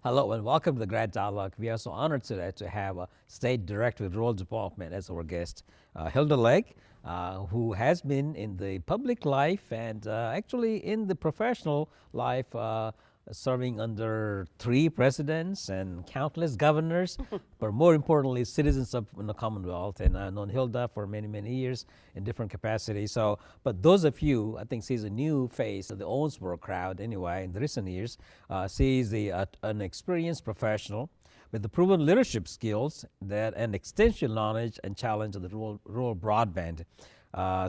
Hello and welcome to the Grad Dialogue. We are so honored today to have a State Director with Rural Development as our guest, Hilda Legg, who has been in the public life and actually in the professional life, serving under 3 presidents and countless governors, but more importantly, citizens of the Commonwealth. And I've known Hilda for many, many years in different capacities. So, but those of you, I think, sees a new face of the Owensboro crowd anyway in the recent years, sees an experienced professional with the proven leadership skills and extensive knowledge and challenge of the rural broadband.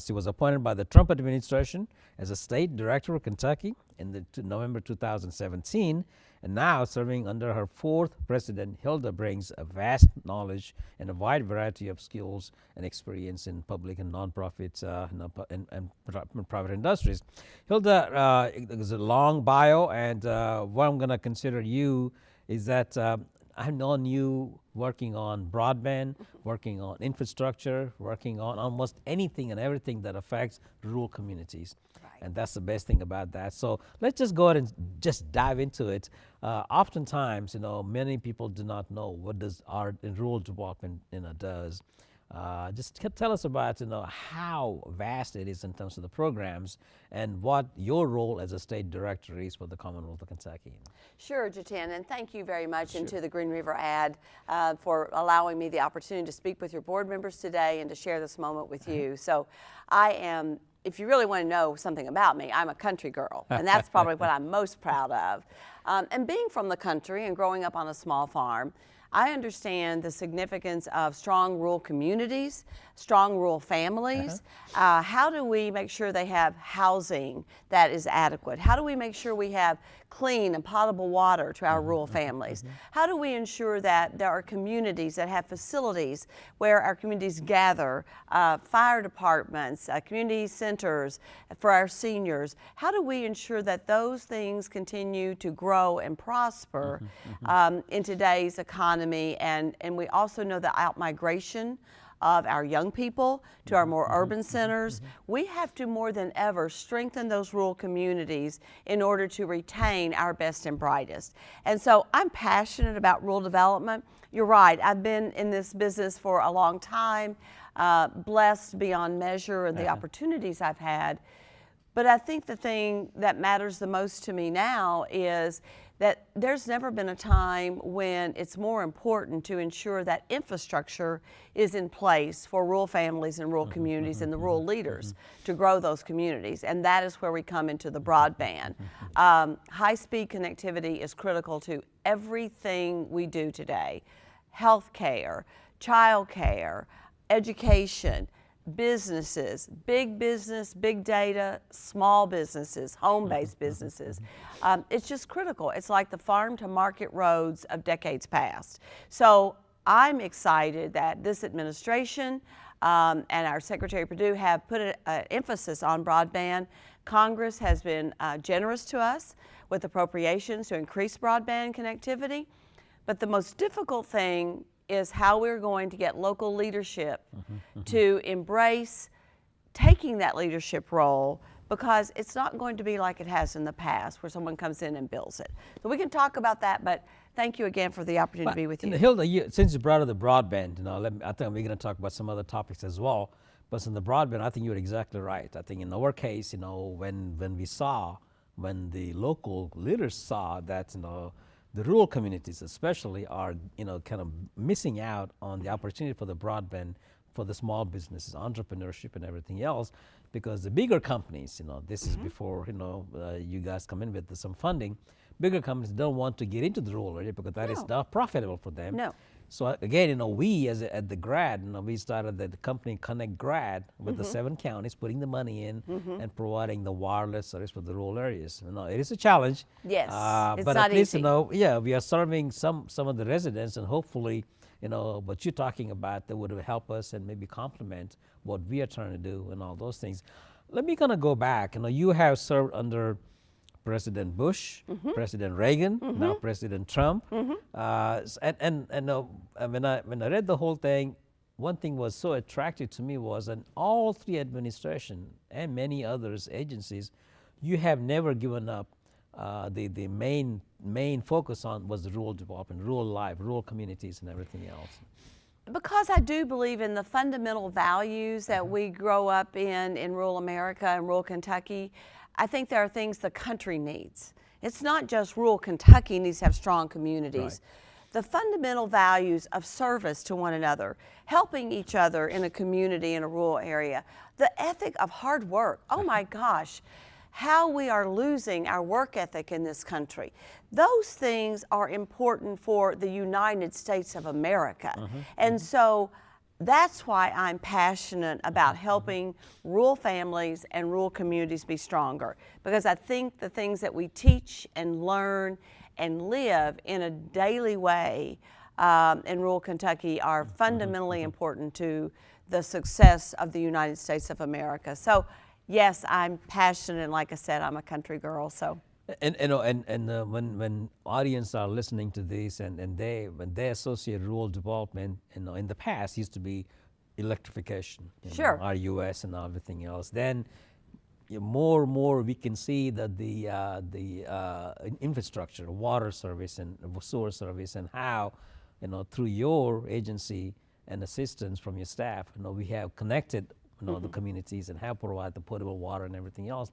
She was appointed by the Trump administration as a state director of Kentucky in November 2017, and now serving under her 4th president. Hilda brings a vast knowledge and a wide variety of skills and experience in public and nonprofits and private industries. Hilda is a long bio, and what I'm going to consider you is that I've known you working on broadband, working on infrastructure, working on almost anything and everything that affects rural communities. Right. And that's the best thing about that. So let's just go ahead and just dive into it. Oftentimes, many people do not know what does our rural development, does. Just tell us about, how vast it is in terms of the programs and what your role as a state director is for the Commonwealth of Kentucky. Sure, Jiten, and thank you very much Sure. and to the Green River Ad for allowing me the opportunity to speak with your board members today and to share this moment with you. So I am, if you really want to know something about me, I'm a country girl, and that's probably what I'm most proud of. And being from the country and growing up on a small farm, I understand the significance of strong rural communities, strong rural families. How do we make sure they have housing that is adequate? How do we make sure we have clean and potable water to our rural families? How do we ensure that there are communities that have facilities where our communities gather, fire departments, community centers for our seniors? How do we ensure that those things continue to grow and prosper in today's economy? And we also know the out-migration of our young people to our more urban centers. We have to more than ever strengthen those rural communities in order to retain our best and brightest. And so I'm passionate about rural development. You're right, I've been in this business for a long time, blessed beyond measure in the opportunities I've had. But I think the thing that matters the most to me now is that there's never been a time when it's more important to ensure that infrastructure is in place for rural families and rural communities and the rural leaders to grow those communities. And that is where we come into the broadband. High-speed connectivity is critical to everything we do today. Healthcare, childcare, education, businesses, big business, big data, small businesses, home-based businesses. It's just critical. It's like the farm to market roads of decades past. So I'm excited that this administration and our Secretary Perdue have put an emphasis on broadband. Congress has been generous to us with appropriations to increase broadband connectivity. But the most difficult thing is how we're going to get local leadership to embrace taking that leadership role, because it's not going to be like it has in the past where someone comes in and builds it. So we can talk about that, but thank you again for the opportunity to be with you. Hilda, since you brought up the broadband, I think we're going to talk about some other topics as well. But in the broadband, I think you're exactly right. I think in our case, when the local leaders saw that, the rural communities especially are, kind of missing out on the opportunity for the broadband for the small businesses, entrepreneurship and everything else, because the bigger companies, this is before, you guys come in with some funding, bigger companies don't want to get into the rural area because that is not profitable for them. No. So again, we at the Grad, we started the company Connect Grad with the 7 counties, putting the money in and providing the wireless service for the rural areas. It is a challenge. Yes, it's but not at least, easy. we are serving some of the residents, and hopefully, what you're talking about that would help us and maybe complement what we are trying to do and all those things. Let me kind of go back. You have served under President Bush, President Reagan, now President Trump. And when I read the whole thing, one thing was so attractive to me was that all 3 administrations and many others agencies, you have never given up the main focus on was the rural development, rural life, rural communities, and everything else. Because I do believe in the fundamental values that we grow up in rural America and rural Kentucky, I think there are things the country needs. It's not just rural Kentucky needs to have strong communities. Right. The fundamental values of service to one another, helping each other in a community in a rural area, the ethic of hard work. Oh my gosh, how we are losing our work ethic in this country. Those things are important for the United States of America. And so that's why I'm passionate about helping rural families and rural communities be stronger, because I think the things that we teach and learn and live in a daily way in rural Kentucky are fundamentally important to the success of the United States of America. So yes, I'm passionate, and like I said, I'm a country girl. So, and when audience are listening to this, and when they associate rural development, in the past used to be electrification, sure, our U.S. and everything else. Then more and more we can see that the infrastructure, water service and sewer service, and how through your agency and assistance from your staff, we have connected the communities and have provided the potable water and everything else.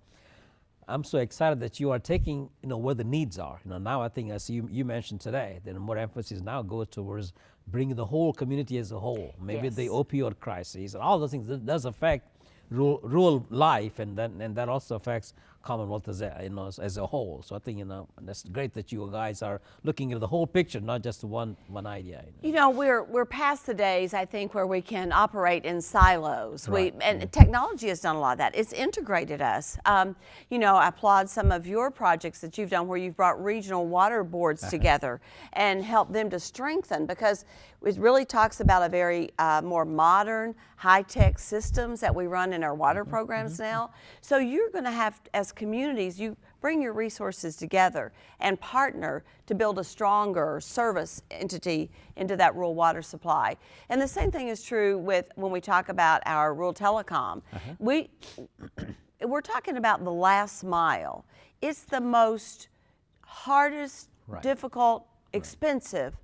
I'm so excited that you are taking, where the needs are. Now I think, as you mentioned today, that more emphasis now goes towards bringing the whole community as a whole. Maybe the opioid crisis and all those things that does affect rural life, and that also affects Commonwealth as a whole. So I think that's great that you guys are looking at the whole picture, not just one idea. We're past the days, I think, where we can operate in silos. Right. And technology has done a lot of that. It's integrated us. I applaud some of your projects that you've done where you've brought regional water boards together and helped them to strengthen, because it really talks about a very more modern, high-tech systems that we run in our water programs now. So you're going to have, as communities, you bring your resources together and partner to build a stronger service entity into that rural water supply. And the same thing is true with when we talk about our rural telecom. We're talking about the last mile. It's the most hardest, difficult, expensive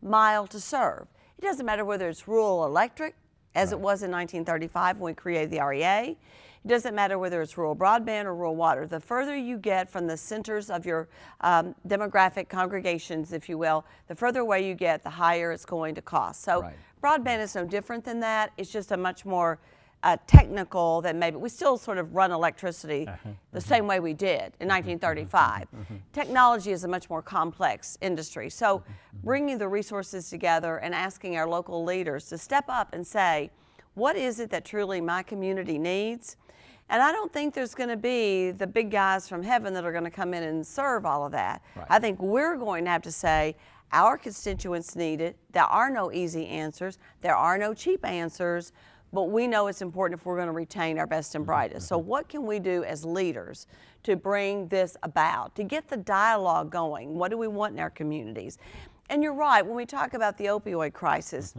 mile to serve. It doesn't matter whether it's rural electric, as it was in 1935 when we created the REA. It doesn't matter whether it's rural broadband or rural water. The further you get from the centers of your demographic congregations, if you will, the further away you get, the higher it's going to cost. So broadband is no different than that. It's just a much more technical than maybe, we still sort of run electricity the same way we did in 1935. Technology is a much more complex industry. So bringing the resources together and asking our local leaders to step up and say, what is it that truly my community needs? And I don't think there's going to be the big guys from heaven that are going to come in and serve all of that. I think we're going to have to say, our constituents need it. There are no easy answers. There are no cheap answers. But we know it's important if we're going to retain our best and brightest. So what can we do as leaders to bring this about, to get the dialogue going? What do we want in our communities? And you're right, when we talk about the opioid crisis,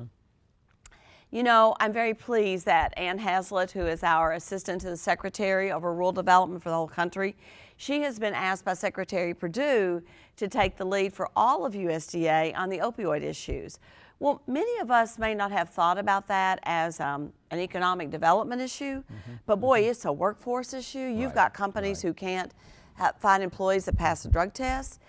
I'm very pleased that Ann Hazlitt, who is our assistant to the Secretary of Rural Development for the whole country, she has been asked by Secretary Perdue to take the lead for all of USDA on the opioid issues. Well, many of us may not have thought about that as an economic development issue, but boy, it's a workforce issue. You've got companies who can't find employees that pass the drug test.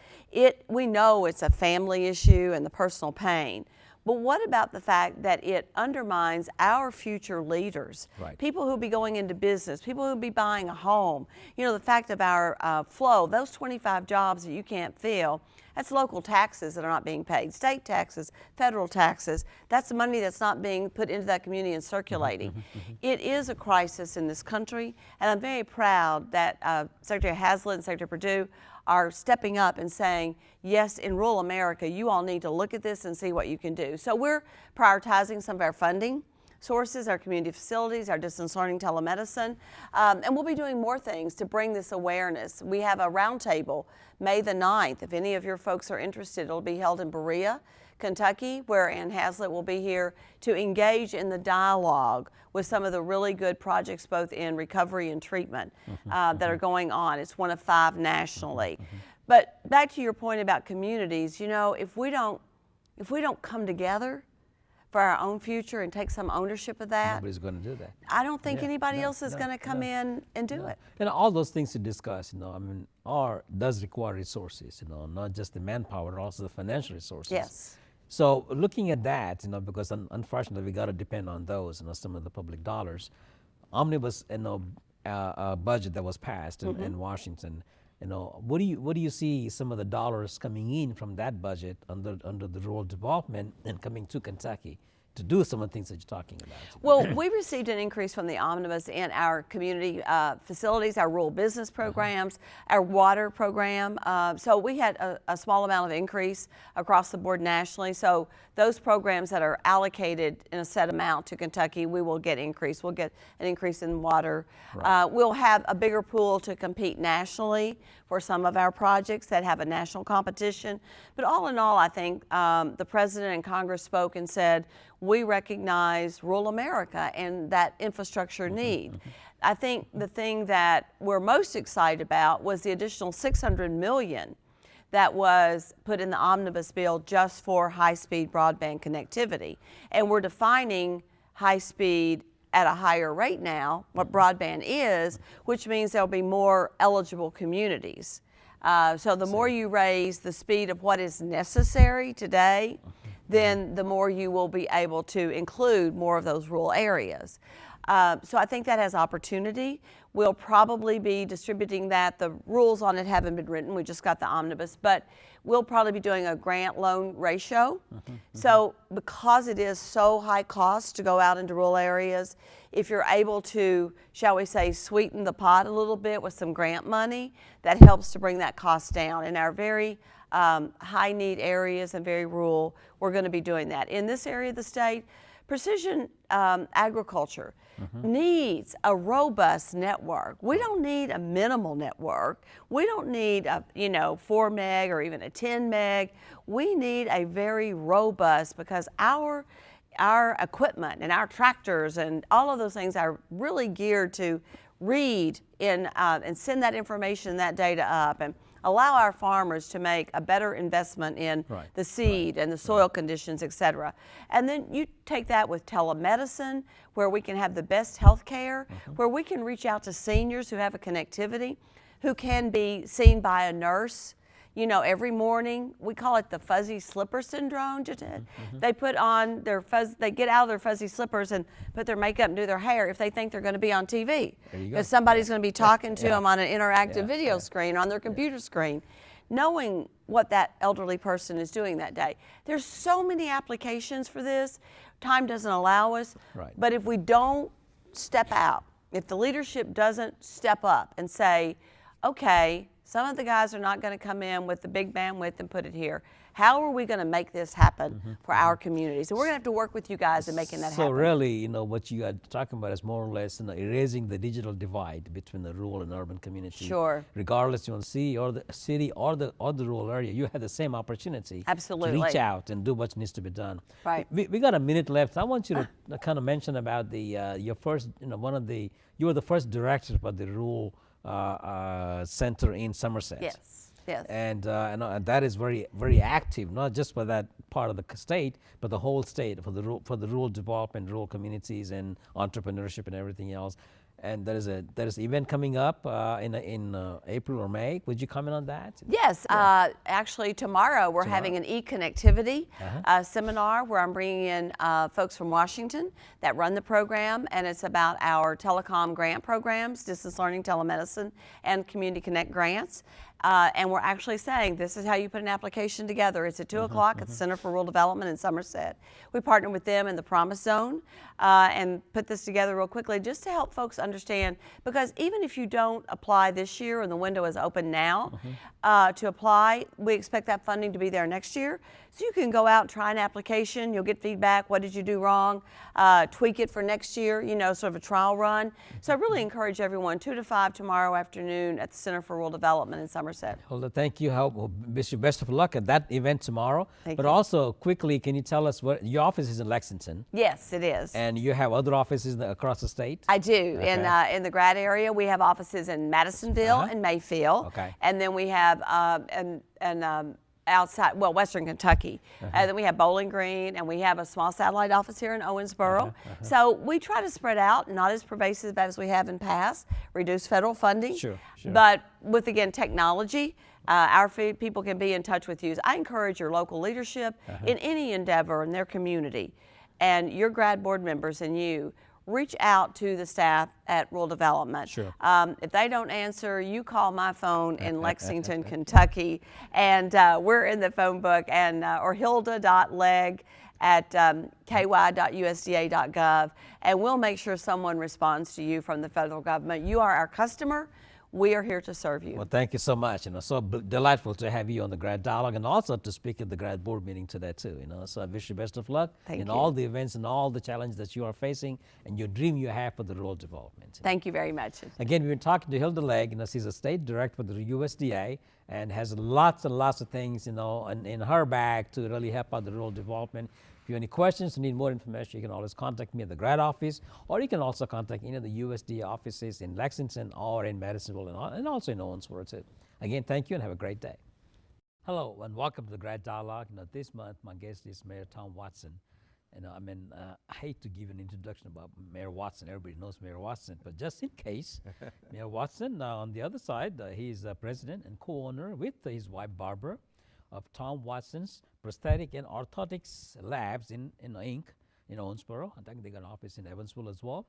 We know it's a family issue and the personal pain. But what about the fact that it undermines our future leaders, people who will be going into business, people who will be buying a home? The fact of our flow, those 25 jobs that you can't fill, that's local taxes that are not being paid, state taxes, federal taxes. That's the money that's not being put into that community and circulating. It is a crisis in this country, and I'm very proud that Secretary Hazlitt and Secretary Perdue are stepping up and saying, yes, in rural America, you all need to look at this and see what you can do. So we're prioritizing some of our funding sources, our community facilities, our distance learning telemedicine, and we'll be doing more things to bring this awareness. We have a roundtable May the 9th. If any of your folks are interested, it'll be held in Berea, Kentucky, where Ann Hazlitt will be here to engage in the dialogue with some of the really good projects both in recovery and treatment that are going on. It's one of 5 nationally. But back to your point about communities, if we don't come together for our own future and take some ownership of that, nobody's going to do that. I don't think anybody else is going to come in and do it. All those things to discuss, does require resources, not just the manpower, also the financial resources. Yes. So looking at that, because unfortunately we got to depend on those, some of the public dollars. Omnibus, budget that was passed in Washington. What do you see some of the dollars coming in from that budget under the rural development and coming to Kentucky to do some of the things that you're talking about? Well, we received an increase from the omnibus in our community facilities, our rural business programs, our water program. So we had a small amount of increase across the board nationally. So those programs that are allocated in a set amount to Kentucky, we will get increase. We'll get an increase in water. Right. We'll have a bigger pool to compete nationally for some of our projects that have a national competition. But all in all, I think the President and Congress spoke and said, we recognize rural America and that infrastructure need. I think the thing that we're most excited about was the additional $600 million that was put in the omnibus bill just for high-speed broadband connectivity. And we're defining high-speed at a higher rate now, what broadband is, which means there'll be more eligible communities. So the more you raise the speed of what is necessary today, then the more you will be able to include more of those rural areas. So I think that has opportunity. We'll probably be distributing that. The rules on it haven't been written. We just got the omnibus, but we'll probably be doing a grant loan ratio. So because it is so high cost to go out into rural areas, if you're able to, shall we say, sweeten the pot a little bit with some grant money, that helps to bring that cost down. In our very high need areas and very rural, we're going to be doing that. In this area of the state, precision agriculture needs a robust network. We don't need a minimal network. We don't need a 4 meg or even a 10 meg. We need a very robust, because our equipment and our tractors and all of those things are really geared to read and send that information, that data up, and allow our farmers to make a better investment in the seed and the soil conditions, et cetera. And then you take that with telemedicine, where we can have the best health care, where we can reach out to seniors who have a connectivity, who can be seen by a nurse, every morning. We call it the fuzzy slipper syndrome, Jiten. They put on they get out of their fuzzy slippers and put their makeup and do their hair if they think they're going to be on TV. Because somebody's going to be talking to them on an interactive video screen, on their computer screen, knowing what that elderly person is doing that day. There's so many applications for this. Time doesn't allow us. But if we don't step out, if the leadership doesn't step up and say, okay, some of the guys are not going to come in with the big bandwidth and put it here. How are we going to make this happen for our communities? And we're going to have to work with you guys in making that happen. So really, what you are talking about is more or less erasing the digital divide between the rural and urban community. Sure. Regardless you want to see or the city or the rural area, you have the same opportunity. Absolutely. To reach out and do what needs to be done. Right. We got a minute left. I want you to kind of mention about the your first, you were the first director of the rural center in Somerset. Yes. Yes. And that is very, very active, not just for that part of the state, but the whole state, for the rural development, rural communities, and entrepreneurship and everything else. And there is an event coming up in April or May. Would you comment on that? Yes. Actually, tomorrow we're having an e-connectivity seminar where I'm bringing in folks from Washington that run the program, and it's about our telecom grant programs, distance learning, telemedicine, and Community Connect grants. And we're actually saying this is how you put an application together. It's at 2 o'clock at the Center for Rural Development in Somerset. We partnered with them in the Promise Zone and put this together real quickly just to help folks understand, because even if you don't apply this year and the window is open now to apply, we expect that funding to be there next year. So you can go out and try an application. You'll get feedback. What did you do wrong? Tweak it for next year, sort of a trial run. So I really encourage everyone, 2 to 5 tomorrow afternoon at the Center for Rural Development in Somerset. Somerset. Hilda, thank you. Wish you best of luck at that event tomorrow. Thank but you. also, quickly, can you tell us what your office is in Lexington? Yes, it is. And you have other offices across the state? I do. In the grad area, we have offices in Madisonville and Mayfield. Okay. And then we have outside, well, Western Kentucky. And then we have Bowling Green, and we have a small satellite office here in Owensboro. So we try to spread out, not as pervasive as we have in past, reduce federal funding. Sure. But with, again, technology, our people can be in touch with you. I encourage your local leadership in any endeavor in their community, and your grad board members and you, reach out to the staff at Rural Development. Sure. If they don't answer, you call my phone in Lexington, Kentucky, and we're in the phone book, and or hilda.legg at ky.usda.gov, and we'll make sure someone responds to you from the federal government. You are our customer. We are here to serve you. Well, thank you so much. So delightful to have you on the Grad Dialogue, and also to speak at the Grad Board meeting today too. So I wish you best of luck in all the events and all the challenges that you are facing, and your dream you have for the rural development. Thank you very much. Again, we've been talking to Hilda Legg. She's a state director for the USDA and has lots and lots of things, in her bag to really help out the rural development. If you have any questions or need more information, you can always contact me at the grad office, or you can also contact any of the USDA offices in Lexington or in Madisonville and also in Owensboro too. Again, thank you and have a great day. Hello and welcome to the Grad Dialogue. This month my guest is Mayor Tom Watson. I hate to give an introduction about Mayor Watson. Everybody knows Mayor Watson, but just in case, Mayor Watson, on the other side, he's president and co-owner with his wife Barbara of Tom Watson's Prosthetic and Orthotics Labs in Inc. in Owensboro. I think they got an office in Evansville as well.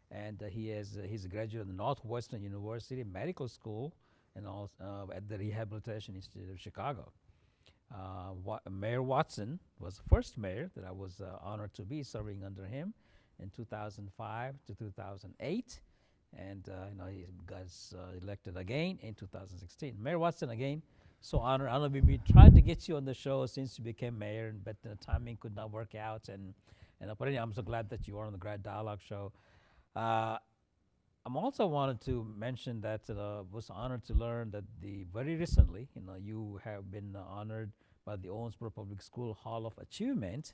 And he's a graduate of the Northwestern University Medical School and also at the Rehabilitation Institute of Chicago. Mayor Watson was the first mayor that I was honored to be serving under him in 2005 to 2008. And he got elected again in 2016. Mayor Watson, again, so honored. I know we've been trying to get you on the show since you became mayor, but the timing could not work out. And but anyway, I'm so glad that you are on the Grad Dialogue show. I'm also wanted to mention that was honored to learn that very recently, you have been honored by the Owensboro Public School Hall of Achievement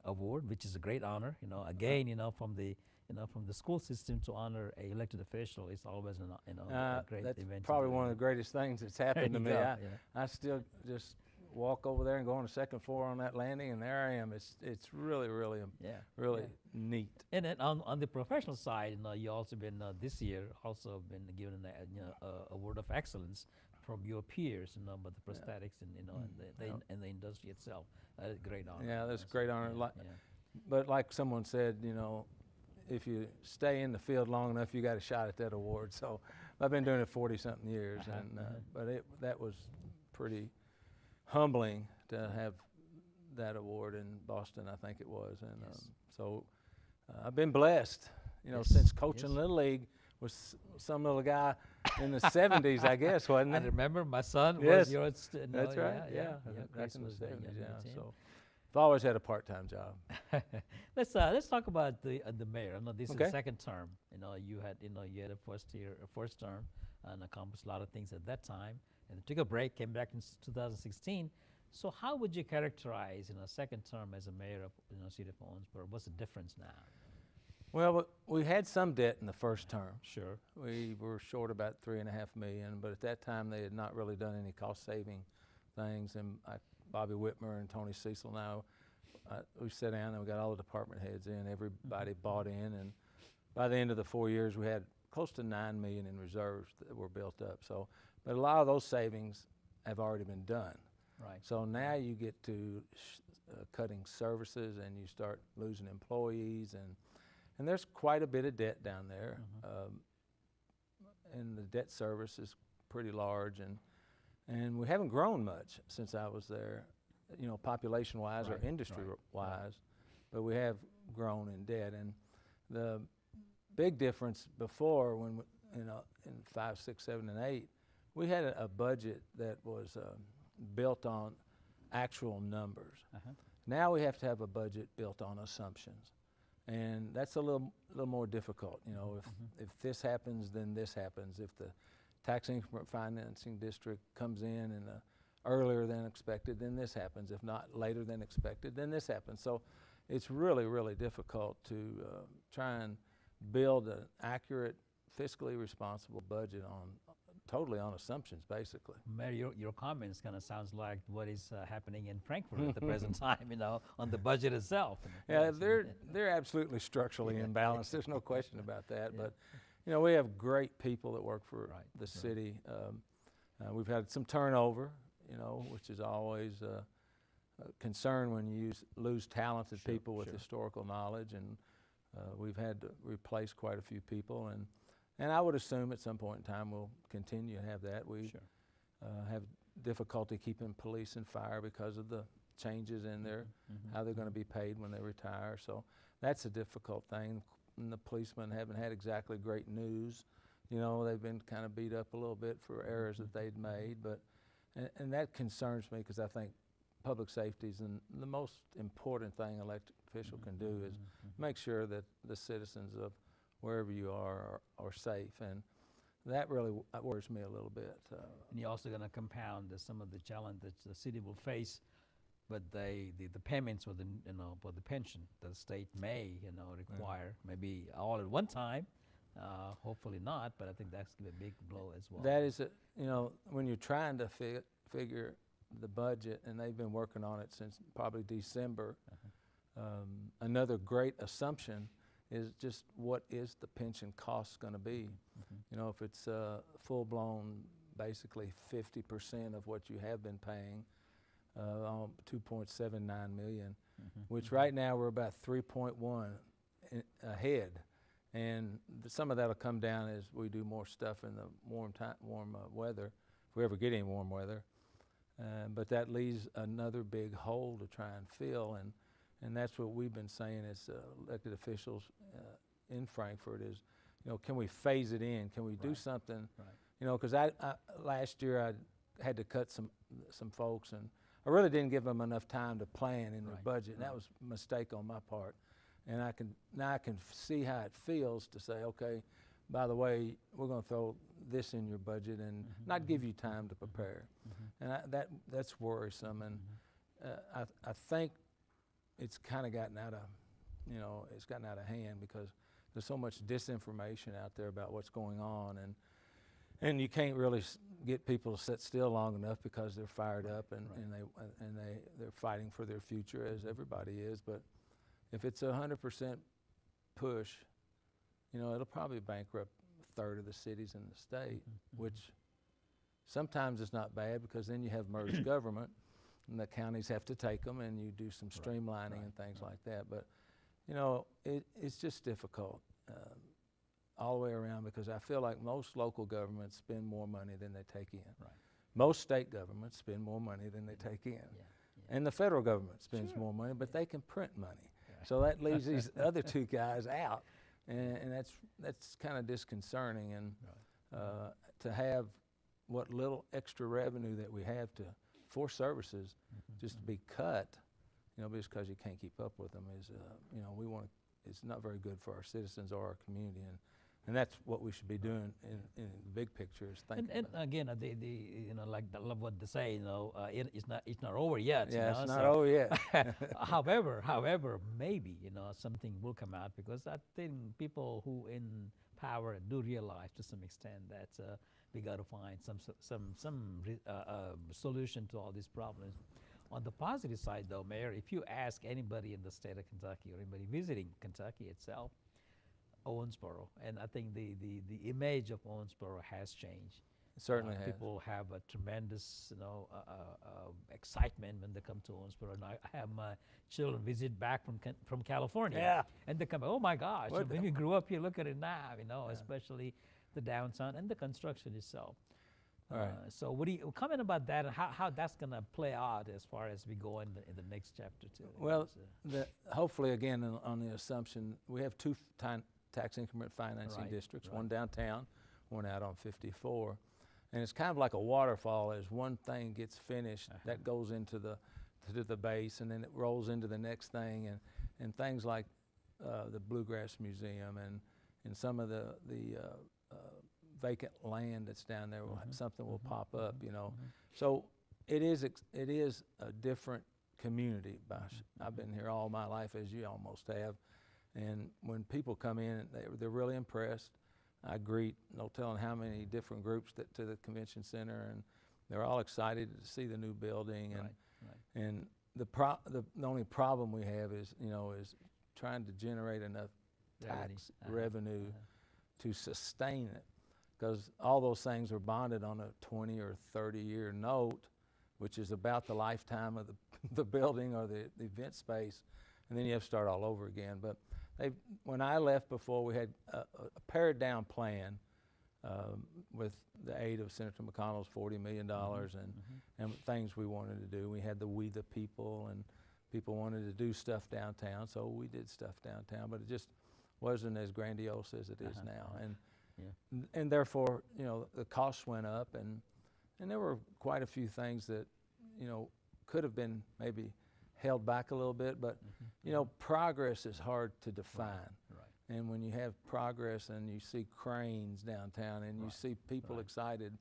Award, which is a great honor. Again, from the school system to honor a elected official is always a great that's event. That's probably one of the greatest things that's happened to me. I still just walk over there and go on the second floor on that landing, and there I am. It's really neat. And then on the professional side, you also been this year also been given an award of excellence from your peers, about the prosthetics and the industry itself. That is a great honor. Yeah, that's a great honor. But like someone said, if you stay in the field long enough, you got a shot at that award. So I've been doing it 40-something years, but that was pretty humbling to have that award in Boston, I think it was. And so I've been blessed, since coaching Little League was some little guy in the 70s, I guess, wasn't it? I remember my son was your student. That's right, Yeah. Back in the 70s, So I've always had a part-time job. Let's talk about the mayor. I know this is the Okay. second term. You had a first term, and accomplished a lot of things at that time. And took a break, came back in 2016. So how would you characterize second term as a mayor of City of Owensboro? What's the difference now? Well, we had some debt in the first term. Sure. We were short about $3.5 million, but at that time they had not really done any cost-saving things. And Bobby Whitmer and Tony Cecil now, we sat down and we got all the department heads in. Everybody bought in, and by the end of the 4 years, we had close to $9 million in reserves that were built up. So, but a lot of those savings have already been done. Right. So now you get to cutting services, and you start losing employees, and there's quite a bit of debt down there, and the debt service is pretty large, and we haven't grown much since I was there, population-wise or industry-wise, but we have grown in debt. And the big difference before, when in 5, 6, 7, and 8, we had a budget that was built on actual numbers. Now we have to have a budget built on assumptions. And that's a little more difficult. If this happens, then this happens. If the tax increment financing district comes in earlier than expected, then this happens. If not later than expected, then this happens. So it's really, really difficult to try and build an accurate, fiscally responsible budget totally on assumptions, basically. Mayor, your comments kind of sounds like what is happening in Frankfurt at the present time, on the budget itself. Yeah, they're absolutely structurally imbalanced. There's no question about that. But we have great people that work for the city. We've had some turnover, which is always a concern when you lose talented people with historical knowledge, and we've had to replace quite a few people, and I would assume at some point in time we'll continue to have that. We have difficulty keeping police and fire because of the changes in how they're going to be paid when they retire. So that's a difficult thing. And the policemen haven't had exactly great news. They've been kind of beat up a little bit for errors that they'd made, and that concerns me because I think public safety is the most important thing an elected official can do is make sure that the citizens of wherever you are safe, and that really worries me a little bit. And you're also going to compound some of the challenge that the city will face, but the payments for for the pension that the state may require, maybe all at one time. Hopefully not, but I think that's going to be a big blow as well. That is, when you're trying to figure the budget, and they've been working on it since probably December. Another great assumption is just what is the pension cost going to be? If it's full-blown, basically 50% of what you have been paying, 2.79 million, which right now we're about 3.1 ahead, and some of that'll come down as we do more stuff in the warm weather, if we ever get any warm weather. But that leaves another big hole to try and fill, and that's what we've been saying as elected officials in Frankfurt is, can we phase it in? Can we do something? Because I last year I had to cut some folks, and I really didn't give them enough time to plan in their budget, and that was a mistake on my part. And I can see how it feels to say, okay, by the way, we're going to throw this in your budget and not give you time to prepare. And that's worrisome, and I think it's kind of gotten out of hand because there's so much disinformation out there about what's going on, and you can't really get people to sit still long enough because they're fired up and they're fighting for their future, as everybody is. But if it's 100% push, it'll probably bankrupt a third of the cities in the state, which sometimes is not bad because then you have merged government and the counties have to take them and you do some streamlining and things like that. But, it's just difficult all the way around because I feel like most local governments spend more money than they take in. Most state governments spend more money than they take in. And the federal government spends more money, but they can print money. So that leaves these other two guys out. And that's kind of disconcerting, and to have what little extra revenue that we have for services just to be cut, just because you can't keep up with them is, it's not very good for our citizens or our community, and that's what we should be doing in the big picture is thinking and about. Again, like I love what they say, it's not over yet. Yeah, it's not over yet. However, maybe something will come out because I think people who in power do realize to some extent that we got to find some solution to all these problems. On the positive side, though, Mayor, if you ask anybody in the state of Kentucky or anybody visiting Kentucky itself, Owensboro, and I think the image of Owensboro has changed. It certainly has. People have a tremendous, excitement when they come to Owensboro. And I have my children visit back from California, and they come, oh my gosh! When we grew up here, look at it now, especially the downtown and the construction itself. So, what do you comment about that, and how that's going to play out as far as we go in the next chapter too? Well, hopefully, again, on the assumption we have two tax increment financing districts, one downtown, one out on 54. And it's kind of like a waterfall. As one thing gets finished, that goes into the base, and then it rolls into the next thing, and things like the Bluegrass Museum and some of the vacant land that's down there, something will pop up, you know. So it is a different community. I've been here all my life, as you almost have, and when people come in, they're really impressed. I greet no telling how many different groups to the convention center, and they're all excited to see the new building. And and the only problem we have is trying to generate enough tax revenue to sustain it, because all those things are bonded on a 20 or 30-year note, which is about the lifetime of the building or the event space, and then you have to start all over again. But when I left before, we had a pared down plan with the aid of Senator McConnell's $40 million and things we wanted to do. We had the We the People, and people wanted to do stuff downtown, so we did stuff downtown, but it just wasn't as grandiose as it is now. And therefore, the costs went up, and there were quite a few things that, could have been maybe held back a little bit, but, progress is hard to define. And when you have progress and you see cranes downtown and you see people excited,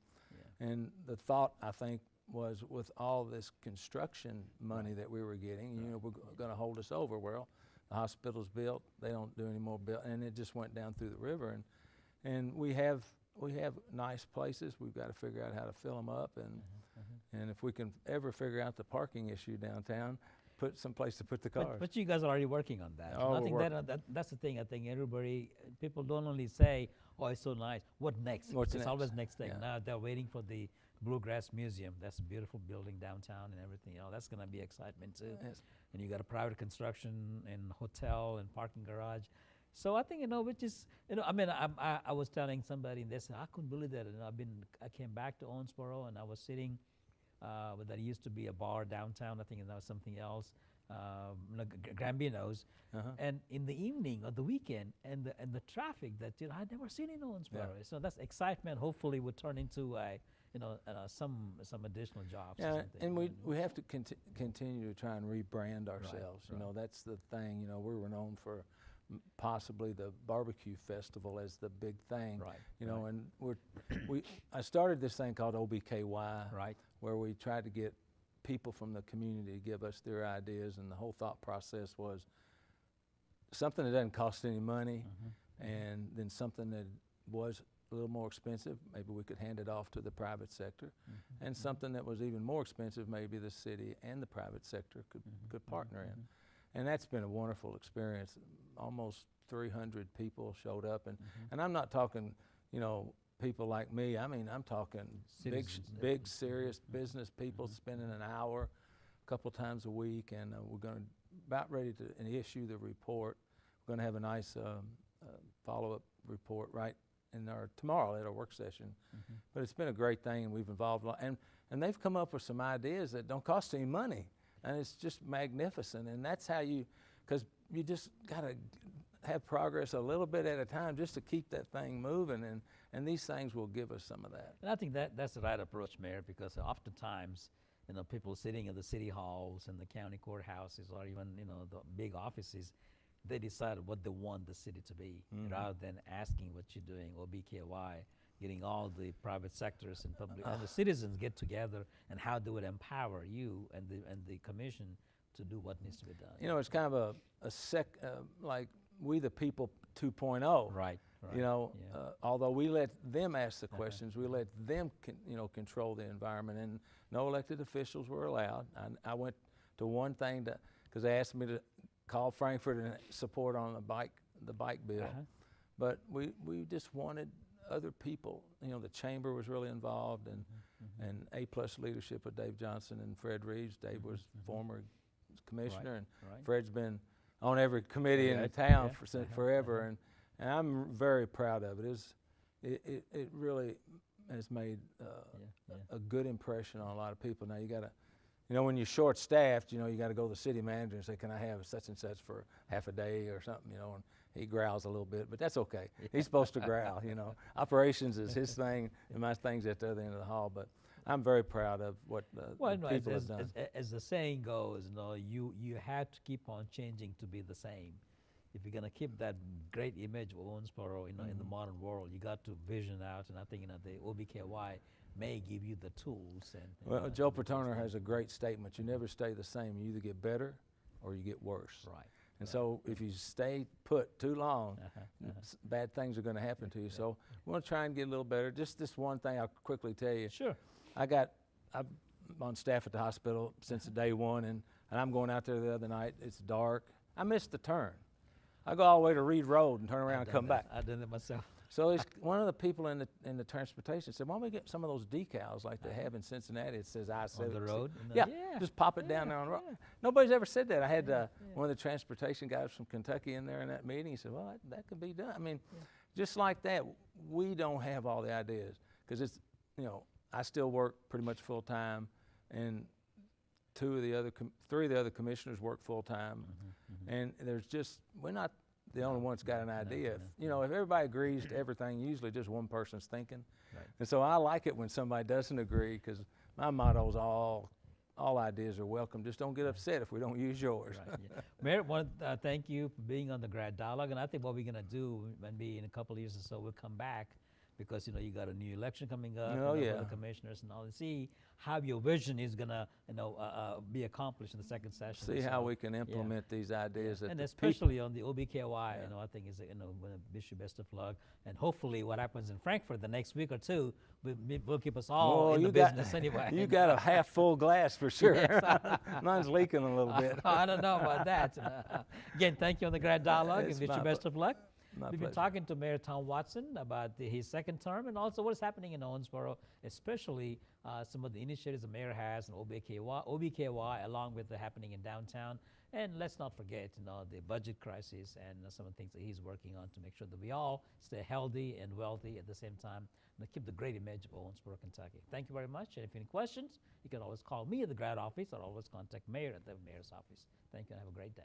and the thought, I think, was with all this construction money that we were getting, we're going to hold us over. Well, the hospital's built, they don't do any more build, and it just went down through the river. And we have nice places. We've got to figure out how to fill them up, and if we can ever figure out the parking issue downtown, put some place to put the cars. But you guys are already working on that. Oh, I think that's the thing. I think people don't only say, "Oh, it's so nice." What next? What's it's next? always next thing. Yeah. Now they're waiting for the Bluegrass Museum. That's a beautiful building downtown and everything. That's going to be excitement too. Yes. And you got a private construction and hotel and parking garage. So I think which is I was telling somebody, and they said I couldn't believe that. And I came back to Owensboro, and I was sitting. There used to be a bar downtown. I think that was something else, Gambino's. And in the evening or the weekend, and the traffic that I'd never seen in Owensboro. So that's excitement. Hopefully, would turn into some additional jobs. Yeah, or something. and we have to continue to try and rebrand ourselves. That's the thing. We were known for possibly the barbecue festival as the big thing. And I started this thing called OBKY, where we tried to get people from the community to give us their ideas, and the whole thought process was something that doesn't cost any money, and then something that was a little more expensive, maybe we could hand it off to the private sector, and something that was even more expensive, maybe the city and the private sector could partner in. And that's been a wonderful experience. Almost 300 people showed up, and I'm not talking, people like me. I mean, I'm talking big, serious business people spending an hour a couple times a week, and we're about ready to issue the report. We're going to have a nice follow-up report right in tomorrow at our work session. But it's been a great thing, and we've involved a lot. And they've come up with some ideas that don't cost any money, and it's just magnificent. And that's how because you just got to have progress a little bit at a time just to keep that thing moving, and these things will give us some of that. And I think that's the right approach, Mayor, because oftentimes, people sitting in the city halls and the county courthouses, or even, the big offices, they decide what they want the city to be, rather than asking what you're doing, or BKY, getting all the private sectors and public and the citizens get together, and how they would empower you and the commission to do what needs to be done. It's kind of like We the People 2.0. Right. Although we let them ask the questions, we let them control the environment, and no elected officials were allowed. I went to one thing because they asked me to call Frankfurt and support on the bike bill, but we just wanted other people. The chamber was really involved, and A+ leadership of Dave Johnson and Fred Reeves. Dave was former commissioner, and Fred's been on every committee in the town forever, and I'm very proud of it. It really has made a good impression on a lot of people. Now you got to, when you're short-staffed, you got to go to the city manager and say, "Can I have such and such for half a day or something?" And he growls a little bit, but that's okay. He's supposed to growl. Operations is his thing, and my thing's at the other end of the hall. But I'm very proud of what the people have done. As the saying goes, you have to keep on changing to be the same. if you're going to keep that great image of Owensboro, in the modern world, you got to vision out, and I think the OBKY may give you the tools. And Well, Joe Paterno has a great statement. You never stay the same. You either get better or you get worse. Right. And so if you stay put too long, bad things are going to happen to you. So we want to try and get a little better. Just this one thing I'll quickly tell you. Sure. I'm on staff at the hospital since day one, and I'm going out there the other night. It's dark. I missed the turn. I go all the way to Reed Road and turn around and come back. I've done it myself. So one of the people in the transportation said, "Why don't we get some of those decals like they have in Cincinnati? It says I-70." On the road? Yeah, just pop it down there on the road. Nobody's ever said that. I had one of the transportation guys from Kentucky in there in that meeting. He said, "Well, that could be done." I mean, just like that, we don't have all the ideas because it's, I still work pretty much full time, and three of the other commissioners work full time, and we're not the only one's got an idea. If everybody agrees to everything, usually just one person's thinking. Right. And so I like it when somebody doesn't agree, because my motto is all ideas are welcome. Just don't get upset if we don't use yours. Right, yeah. Mayor, I want to thank you for being on the Grad Dialogue, and I think what we're going to do, maybe in a couple of years or so, we'll come back, because you got a new election coming up, Oh, yeah. for the commissioners and all, and see how your vision is gonna be accomplished in the second session. See how we can implement these ideas. And especially on the OBKY, I think is we'll wish you best of luck, and hopefully what happens in Frankfurt the next week or two will keep us all in the business anyway. You got a half full glass for sure. Mine's leaking a little bit. I don't know about that. Again, thank you on the Grad Dialogue, and wish you best of luck. We've been talking to Mayor Tom Watson about his second term, and also what is happening in Owensboro, especially some of the initiatives the mayor has in OBKY, along with the happening in downtown. And let's not forget, the budget crisis and some of the things that he's working on to make sure that we all stay healthy and wealthy at the same time, and keep the great image of Owensboro, Kentucky. Thank you very much. And if you have any questions, you can always call me at the Grad office, or always contact Mayor at the mayor's office. Thank you, and have a great day.